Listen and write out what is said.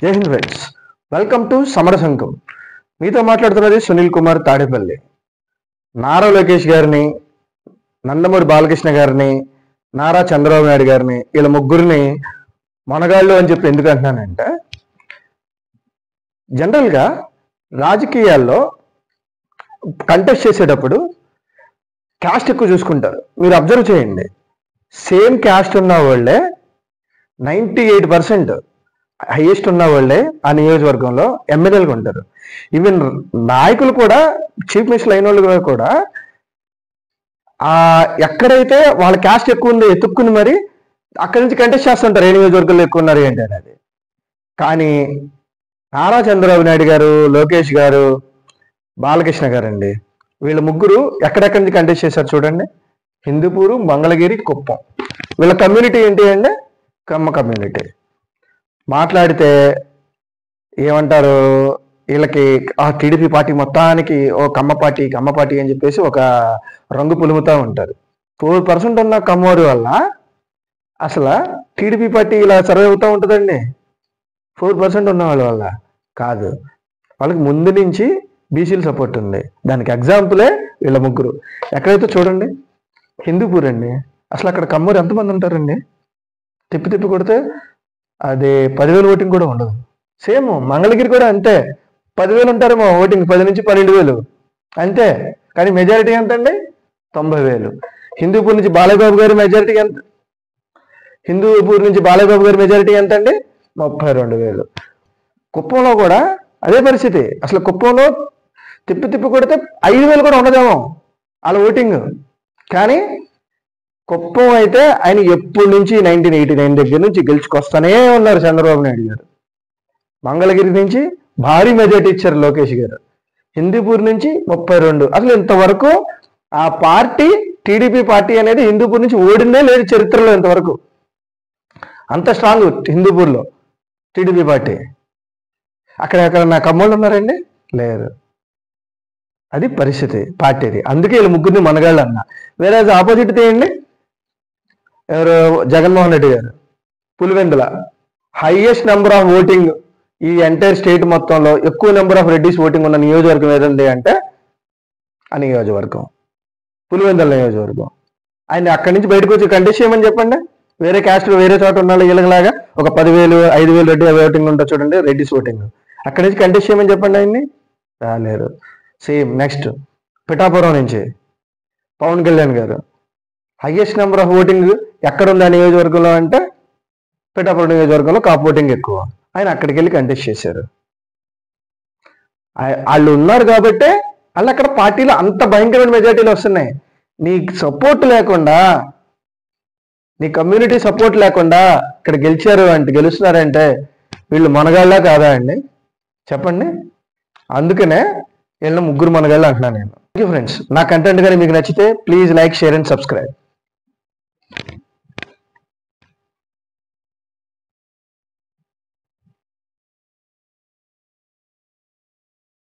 జై Hind friends, welcome to సమరశంఖం. మీతో మాట్లాడుతున్నది సునీల్ కుమార్ తాడేపల్లి. నారా లోకేష్ గారిని, నందమూరి బాలకృష్ణ గారిని, నారా చంద్రబాబు నాయుడు గారిని, వీళ్ళ ముగ్గురిని మనగాళ్ళు అని చెప్పి ఎందుకు అంటున్నానంటే, జనరల్గా రాజకీయాల్లో కంటెస్ట్ చేసేటప్పుడు క్యాస్ట్ ఎక్కువ చూసుకుంటారు. మీరు అబ్జర్వ్ చేయండి, సేమ్ క్యాస్ట్ ఉన్న వాళ్ళే 98% హైయెస్ట్ ఉన్న వాళ్ళే ఆ నియోజకవర్గంలో ఎమ్మెల్యేలుగా ఉంటారు. ఈవెన్ నాయకులు కూడా, చీఫ్ మినిస్టర్ అయిన వాళ్ళు కూడా ఎక్కడైతే వాళ్ళ క్యాస్ట్ ఎక్కువ ఉందో ఎత్తుక్కుని మరి అక్కడి నుంచి కంటెస్ట్ చేస్తుంటారు, ఏ నియోజకవర్గంలో ఎక్కువ ఉన్నారు ఏంటి అనేది. కానీ నారా చంద్రబాబు నాయుడు గారు, లోకేష్ గారు, బాలకృష్ణ గారు అండి, వీళ్ళ ముగ్గురు ఎక్కడెక్కడి నుంచి కంటెస్ట్ చేశారు చూడండి. హిందూపూరు, మంగళగిరి, కుప్పం. వీళ్ళ కమ్యూనిటీ ఏంటి అంటే కమ్మ కమ్యూనిటీ. మాట్లాడితే ఏమంటారు, వీళ్ళకి ఆ టీడీపీ పార్టీ మొత్తానికి ఓ కమ్మ పార్టీ అని చెప్పేసి ఒక రంగు పులుముతూ ఉంటారు. 4% ఉన్న కమ్మోరు వల్ల అసలు టీడీపీ పార్టీ ఇలా సర్వే అవుతూ ఉంటుందండి. 4% ఉన్న వాళ్ళ వల్ల కాదు, వాళ్ళకి ముందు నుంచి బీసీలు సపోర్ట్ ఉంది. దానికి ఎగ్జాంపులే వీళ్ళ ముగ్గురు. ఎక్కడైతే చూడండి, హిందూపూర్ అండి, అసలు అక్కడ కమ్మోరు ఎంతమంది ఉంటారండి? తిప్పి కొడితే అది 10,000 ఓటింగ్ కూడా ఉండదు. సేమ్ మంగళగిరి కూడా అంతే, 10,000 ఉంటారేమో ఓటింగ్, 10 నుంచి 12,000 అంతే. కానీ మెజారిటీ ఎంత అండి? 90,000. హిందూపూర్ నుంచి బాలయ్యబాబు గారి మెజారిటీ ఎంత? హిందూపూర్ నుంచి బాలయ్యబాబు గారి మెజారిటీ ఎంత అండి? 32,000. కుప్పంలో కూడా అదే పరిస్థితి. అసలు కుప్పంలో తిప్పి కొడితే 5,000 కూడా ఉండదేమో వాళ్ళ ఓటింగ్. కానీ కుప్పం అయితే ఆయన ఎప్పటి నుంచి 1989 దగ్గర నుంచి గెలుచుకొస్తానే ఉన్నారు చంద్రబాబు నాయుడు గారు. మంగళగిరి నుంచి భారీ మెజార్టీ ఇచ్చారు లోకేష్ గారు. హిందూపూర్ నుంచి 32. అసలు ఇంతవరకు ఆ పార్టీ, టీడీపీ పార్టీ అనేది హిందూపూర్ నుంచి ఓడిందే లేదు చరిత్రలో ఇంతవరకు. అంత స్ట్రాంగ్ హిందూపూర్లో టీడీపీ పార్టీ. అక్కడ నా కమ్మోళ్ళు ఉన్నారండి? లేరు. అది పరిస్థితి పార్టీది. అందుకే వీళ్ళు ముగ్గురిని మనగాళ్ళు అన్న. వేరే ఆపోజిట్ తీయండి, ఎవరు? జగన్మోహన్ రెడ్డి గారు, Pulivendula. Highest number of voting ఈ ఎంటైర్ స్టేట్ మొత్తంలో ఎక్కువ నెంబర్ ఆఫ్ రెడ్డిస్ ఓటింగ్ ఉన్న నియోజకవర్గం ఏదండి అంటే ఆ నియోజకవర్గం పులివెందుల నియోజకవర్గం. ఆయన అక్కడి నుంచి బయటకు వచ్చి కంటెస్ట్ చేయమని చెప్పండి. వేరే క్యాస్ట్లో వేరే చోట ఉన్న వీళ్ళలాగా ఒక 10,000, 5,000 రెడ్డి ఓటింగ్ ఉంటుంది చూడండి, రెడ్డిస్ ఓటింగ్. అక్కడి నుంచి కంటెస్ట్ చేయమని చెప్పండి ఆయన్ని. రాలేరు. సేమ్ నెక్స్ట్ పిఠాపురం నుంచి పవన్ కళ్యాణ్ గారు. హైయెస్ట్ నెంబర్ ఆఫ్ ఓటింగ్ ఎక్కడుంది ఆ నియోజకవర్గంలో అంటే పిఠాపురం నియోజకవర్గంలో కాపు ఓటింగ్ ఎక్కువ. ఆయన అక్కడికి వెళ్ళి కంటెస్ట్ చేశారు. వాళ్ళు ఉన్నారు కాబట్టే వాళ్ళు అక్కడ పార్టీలో అంత భయంకరమైన మెజార్టీలు వస్తున్నాయి. నీ సపోర్ట్ లేకుండా, నీ కమ్యూనిటీ సపోర్ట్ లేకుండా ఇక్కడ గెలుస్తున్నారంటే వీళ్ళు మనగాళ్ళ కాదా అండి? చెప్పండి. అందుకనే వీళ్ళని ముగ్గురు మనగాళ్ళు అంటున్నాను నేను. Thank you friends. నా కంటెంట్ కానీ మీకు నచ్చితే please like, share and subscribe.